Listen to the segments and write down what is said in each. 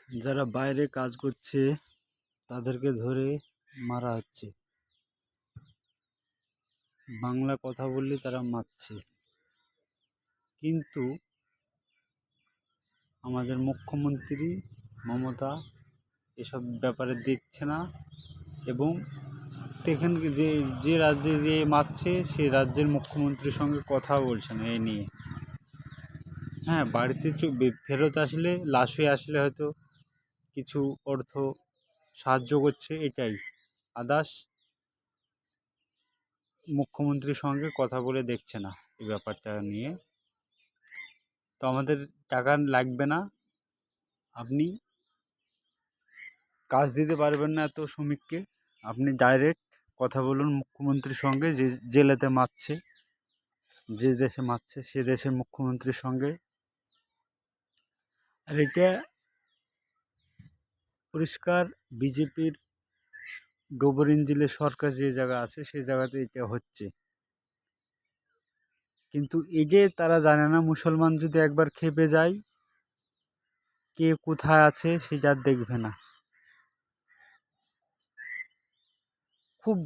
যারা বাইরে কাজ করছে তাদেরকে ধরে মারা হচ্ছে। বাংলা কথা বললে তারা মারছে। কিন্তু আমাদের মুখ্যমন্ত্রী মমতা এসব ব্যাপারে দেখছে না, এবং সেখানকে যে যে রাজ্যে যে মারছে সেই রাজ্যের মুখ্যমন্ত্রীর সঙ্গে কথা বলছে না এই নিয়ে। হ্যাঁ, বাড়িতে ফেরত আসলে, লাশ হয়ে আসলে হয়তো কিছু অর্থ সাহায্য করছে, এটাই। আদার্স মুখ্যমন্ত্রীর সঙ্গে কথা বলে দেখছে না এই ব্যাপারটা নিয়ে। তো আমাদের টাকা লাগবে না, আপনি কাজ দিতে পারবেন না এত শ্রমিককে, আপনি ডাইরেক্ট কথা বলুন মুখ্যমন্ত্রীর সঙ্গে, যে জেলাতে মারছে, যে দেশে মারছে সে দেশের মুখ্যমন্ত্রীর সঙ্গে। আর এটা পরিষ্কার বিজেপির গোবর ইঞ্জিলের সরকার যে জায়গা আছে সেই জায়গাতে এটা হচ্ছে। কিন্তু এই যে তারা জানে না, মুসলমান যদি একবার খেপে যায়, কে কোথায় আছে সে যার দেখবে না। খুব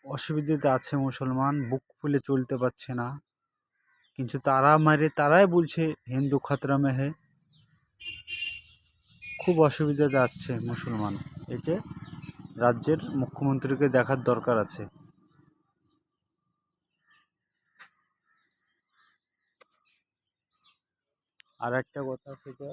অসুবিধাতে আছে মুসলমান, বুক ফুলে চলতে পারছে না। কিন্তু তারা মারে, তারাই বলছে হিন্দু খতরা মে হে। খুব অসুবিধাতে আছে মুসলমান। এতে রাজ্যের মুখ্যমন্ত্রীকে দেখার দরকার আছে। আর একটা কথা, সেটা